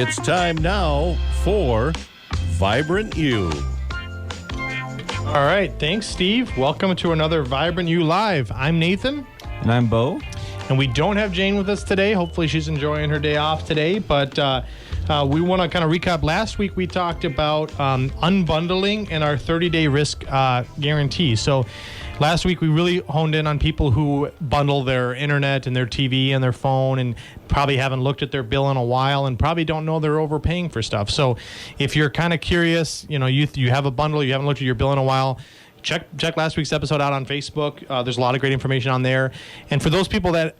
It's time now for Vibrant You. All right. Thanks, Steve. Welcome to another Vibrant You Live. I'm Nathan. And I'm Bo. And we don't have Jane with us today. Hopefully she's enjoying her day off today. But we want to kind of recap. Last week we talked about unbundling and our 30-day risk guarantee. So last week we really honed in on people who bundle their internet and their TV and their phone and probably haven't looked at their bill in a while and probably don't know they're overpaying for stuff. So if you're kind of curious, you have a bundle, you haven't looked at your bill in a while, check last week's episode out on Facebook. There's a lot of great information on there. And for those people that,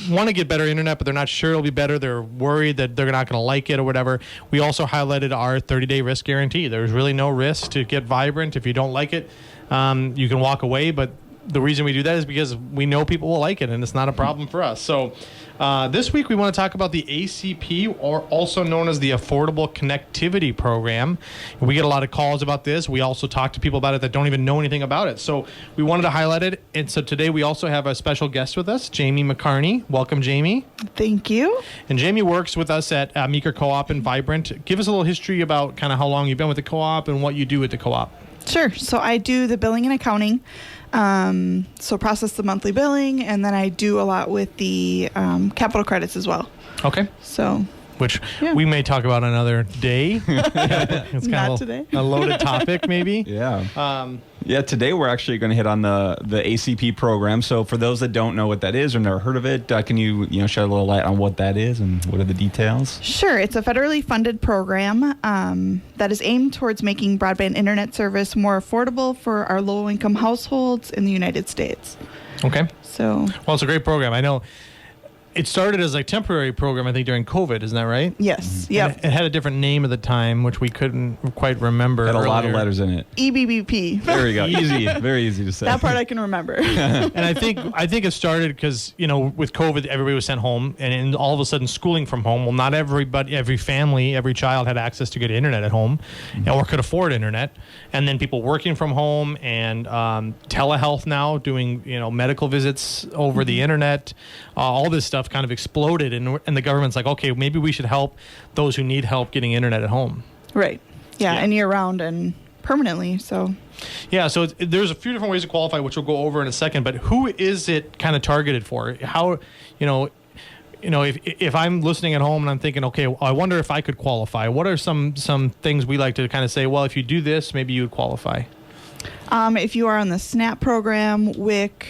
want to get better internet, but they're not sure it'll be better, they're worried that they're not going to like it or whatever, we also highlighted our 30-day risk guarantee. There's really no risk to get Vibrant. If you don't like it, you can walk away, but the reason we do that is because we know people will like it, and it's not a problem for us. So this week we want to talk about the ACP, or also known as the Affordable Connectivity Program. And we get a lot of calls about this. We also talk to people about it that don't even know anything about it. So we wanted to highlight it. And so today we also have a special guest with us, Jammie McCarney. Welcome, Jammie. Thank you. And Jammie works with us at Meeker Co-op and Vibrant. Give us a little history about kind of how long you've been with the co-op and what you do at the co-op. Sure. So I do the billing and accounting. So process the monthly billing, and then I do a lot with the capital credits as well. Okay. So, which we may talk about another day. It's kind Not of today. A loaded topic, maybe. Yeah. Today we're actually going to hit on the ACP program. So for those that don't know what that is or never heard of it, can you shed a little light on what that is and what are the details? Sure. It's a federally funded program that is aimed towards making broadband internet service more affordable for our low-income households in the United States. Okay. So, well, it's a great program. I know it started as a temporary program, I think, during COVID. Isn't that right? Yes. Yep. It had a different name at the time, which we couldn't quite remember. Had a lot of letters in it. EBBP. There we go. Easy. Very easy to say. That part I can remember. And I think it started because, with COVID, everybody was sent home, and all of a sudden schooling from home. Well, not everybody, every family, every child had access to good internet at home or could afford internet. And then people working from home and telehealth now, doing, medical visits over the internet, all this stuff kind of exploded, and the government's like, okay, maybe we should help those who need help getting internet at home. Right. Yeah. And year round and permanently. So. Yeah. So there's a few different ways to qualify, which we'll go over in a second. But who is it kind of targeted for? How, if I'm listening at home and I'm thinking, okay, I wonder if I could qualify. What are some things we like to kind of say? Well, if you do this, maybe you would qualify. If you are on the SNAP program, WIC.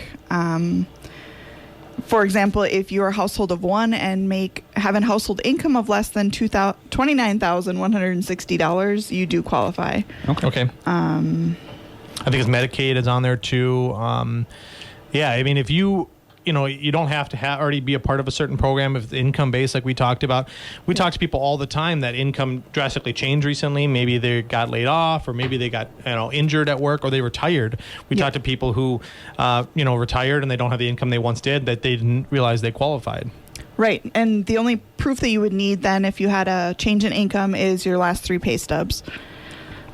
For example, if you're a household of one and have a household income of less than $29,160, you do qualify. Okay. I think it's Medicaid is on there too. If you don't have to already be a part of a certain program if it's income based, like we talked about. We talk to people all the time that income drastically changed recently. Maybe they got laid off, or maybe they got injured at work, or they retired. We talk to people who retired and they don't have the income they once did, that they didn't realize they qualified. Right. And the only proof that you would need then if you had a change in income is your last 3 pay stubs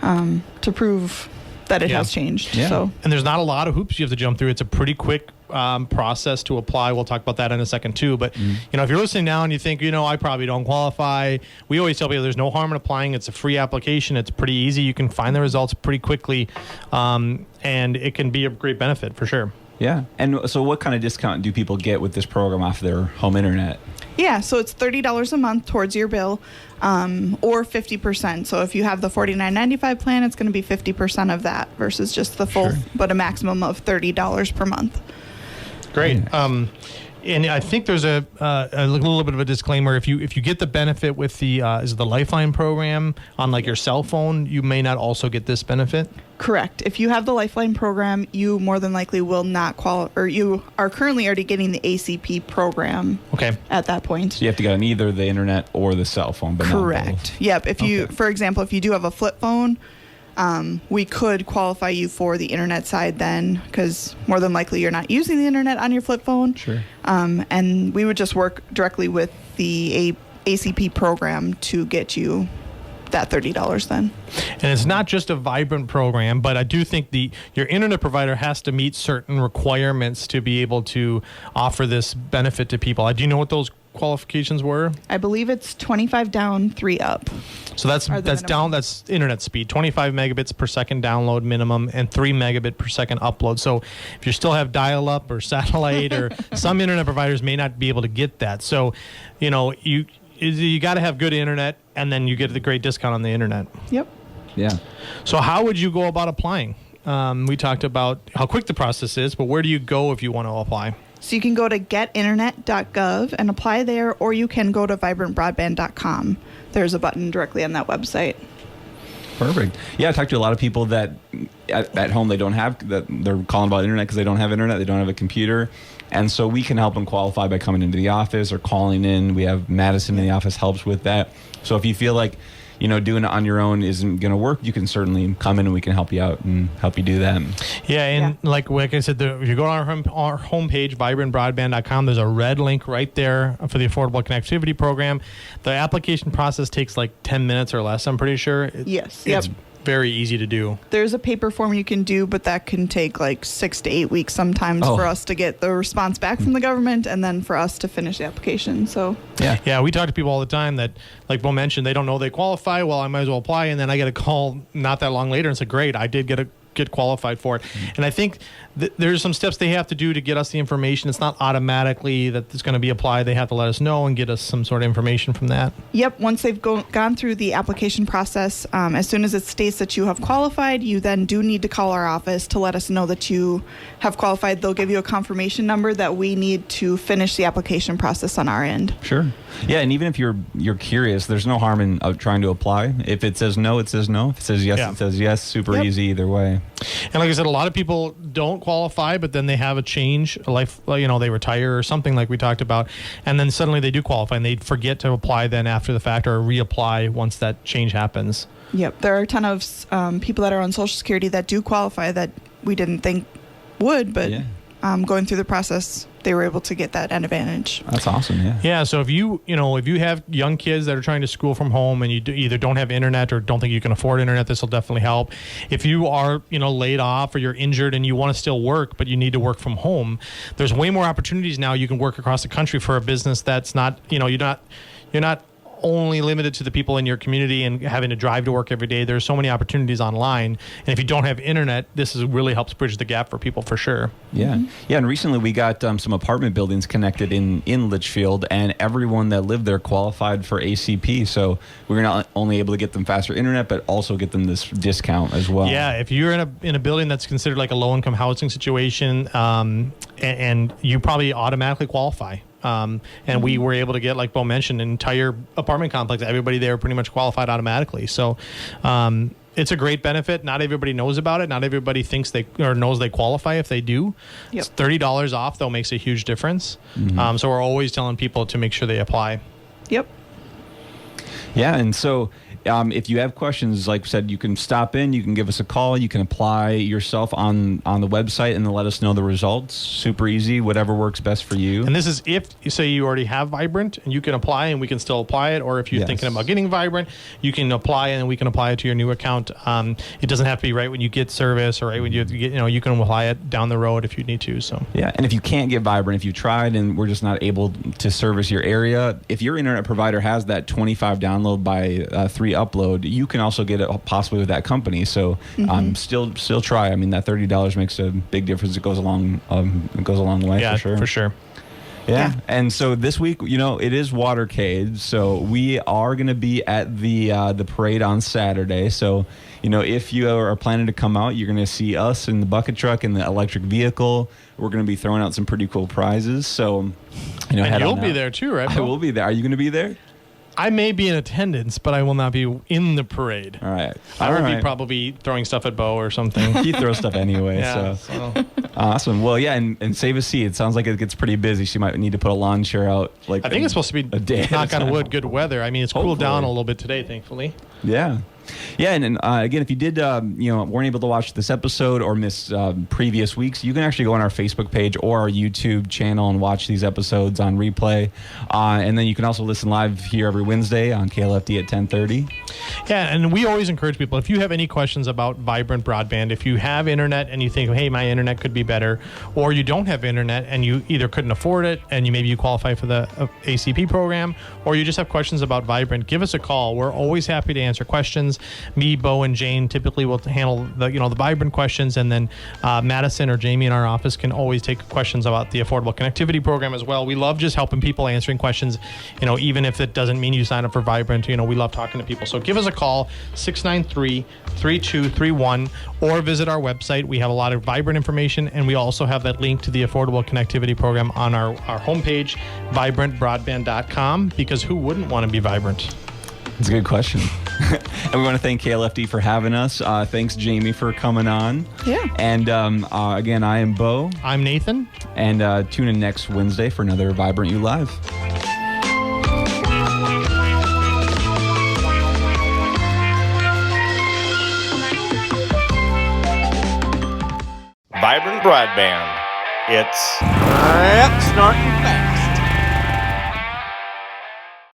to prove that it has changed. Yeah. So. And there's not a lot of hoops you have to jump through. It's a pretty quick process to apply. We'll talk about that in a second too. But if you're listening now and you think, I probably don't qualify, we always tell people there's no harm in applying. It's a free application. It's pretty easy. You can find the results pretty quickly, and it can be a great benefit for sure. Yeah. And so what kind of discount do people get with this program off their home internet? Yeah, so it's $30 a month towards your bill, or 50%. So if you have the $49.95 plan, it's going to be 50% of that versus just the full, but a maximum of $30 per month. Great. And I think there's a little bit of a disclaimer. If you get the benefit with the is it the Lifeline program on like your cell phone, you may not also get this benefit. Correct. If you have the Lifeline program, you more than likely will not qualify, or you are currently already getting the ACP program. Okay. At that point, so you have to get on either the internet or the cell phone. But correct. Not both. Yep. If you, for example, if you do have a flip phone, we could qualify you for the internet side then, because more than likely you're not using the internet on your flip phone. Sure. And we would just work directly with the ACP program to get you that $30 then. And it's not just a Vibrant program, but I do think your internet provider has to meet certain requirements to be able to offer this benefit to people. Do you know what those qualifications were? I believe it's 25 down, 3 up. So that's internet speed, 25 megabits per second download minimum and 3 megabit per second upload. So if you still have dial-up or satellite or some internet providers may not be able to get that. So, you got to have good internet, and then you get the great discount on the internet. Yep. Yeah. So how would you go about applying? We talked about how quick the process is, but where do you go if you want to apply? So you can go to getinternet.gov and apply there, or you can go to vibrantbroadband.com. There's a button directly on that website. Perfect. Yeah, I talked to a lot of people that at home they're calling about internet because they don't have internet, they don't have a computer. And so we can help them qualify by coming into the office or calling in. We have Madison in the office helps with that. So if you feel like, doing it on your own isn't going to work, you can certainly come in and we can help you out and help you do that. Yeah, and like I said, if you go to our homepage, vibrantbroadband.com, there's a red link right there for the Affordable Connectivity Program. The application process takes like 10 minutes or less, I'm pretty sure. Yes. It's very easy to do. There's a paper form you can do, but that can take like 6 to 8 weeks sometimes for us to get the response back from the government and then for us to finish the application. So yeah, we talk to people all the time that, like Bo mentioned, they don't know they qualify. Well, I might as well apply, and then I get a call not that long later and say, great, I did get qualified for it. And I think there's some steps they have to do to get us the information. It's not automatically that it's going to be applied. They have to let us know and get us some sort of information from that. Yep. Once they've gone through the application process, as soon as it states that you have qualified, you then do need to call our office to let us know that you have qualified. They'll give you a confirmation number that we need to finish the application process on our end. Sure. Yeah, and even if you're curious, there's no harm in trying to apply. If it says no, it says no. If it says yes, it says yes. Super easy either way. And like I said, a lot of people don't qualify, but then they have a change, they retire or something like we talked about, and then suddenly they do qualify and they forget to apply then after the fact or reapply once that change happens. Yep. There are a ton of people that are on Social Security that do qualify that we didn't think would, but going through the process, they were able to get that advantage. That's awesome. Yeah. So if you have young kids that are trying to school from home and you either don't have internet or don't think you can afford internet, this will definitely help. If you are laid off or you're injured and you want to still work but you need to work from home, there's way more opportunities now. You can work across the country for a business that's not you're not only limited to the people in your community and having to drive to work every day. There's so many opportunities online, and if you don't have internet, this really helps bridge the gap for people for sure. Yeah. And recently we got some apartment buildings connected in Litchfield, and everyone that lived there qualified for ACP. So we're not only able to get them faster internet, but also get them this discount as well. Yeah, if you're in a building that's considered like a low-income housing situation, and you probably automatically qualify. And we were able to get, like Bo mentioned, an entire apartment complex. Everybody there pretty much qualified automatically. So it's a great benefit. Not everybody knows about it. Not everybody thinks knows they qualify if they do. Yep. It's $30 off, though, makes a huge difference. So we're always telling people to make sure they apply. Yep. Yeah, and so if you have questions, like I said, you can stop in, you can give us a call, you can apply yourself on the website and then let us know the results. Super easy, whatever works best for you. And this is if you say you already have Vibrant and you can apply and we can still apply it, or if you're thinking about getting Vibrant, you can apply and we can apply it to your new account. It doesn't have to be right when you get service or right when you get, you can apply it down the road if you need to. So yeah, and if you can't get Vibrant, if you tried and we're just not able to service your area, if your internet provider has that 25 download by 3 upload, you can also get it possibly with that company. So still try. I mean, that $30 makes a big difference. It goes a long way. Yeah, for sure. Yeah. And so this week, it is Watercade. So we are going to be at the parade on Saturday. So, if you are planning to come out, you're going to see us in the bucket truck and the electric vehicle. We're going to be throwing out some pretty cool prizes. So, and you'll be there too, right? I will be there. Are you going to be there? I may be in attendance, but I will not be in the parade. All right. I will be probably throwing stuff at Bo or something. He throws stuff anyway. So. Awesome. Well, yeah, and save a seat. It sounds like it gets pretty busy. She might need to put a lawn chair out. I think it's supposed to be, a day knock on wood, good weather. I mean, it's cooled down a little bit today, thankfully. Yeah. Yeah, and again, if you did, weren't able to watch this episode or miss previous weeks, you can actually go on our Facebook page or our YouTube channel and watch these episodes on replay. And then you can also listen live here every Wednesday on KLFD at 10:30. Yeah, and we always encourage people, if you have any questions about Vibrant Broadband, if you have internet and you think, hey, my internet could be better, or you don't have internet and you either couldn't afford it and maybe you qualify for the ACP program, or you just have questions about Vibrant, give us a call. We're always happy to answer questions. Me, Bo, and Jane typically will handle the Vibrant questions, and then Madison or Jamie in our office can always take questions about the Affordable Connectivity Program as well. We love just helping people, answering questions, even if it doesn't mean you sign up for Vibrant. We love talking to people. So give us a call, 693-3231, or visit our website. We have a lot of Vibrant information, and we also have that link to the Affordable Connectivity Program on our homepage, vibrantbroadband.com, because who wouldn't want to be vibrant? That's a good question. And we want to thank KLFD for having us. Thanks, Jamie, for coming on. Yeah. And again, I am Bo. I'm Nathan. And tune in next Wednesday for another Vibrant You Live. Vibrant Broadband. It's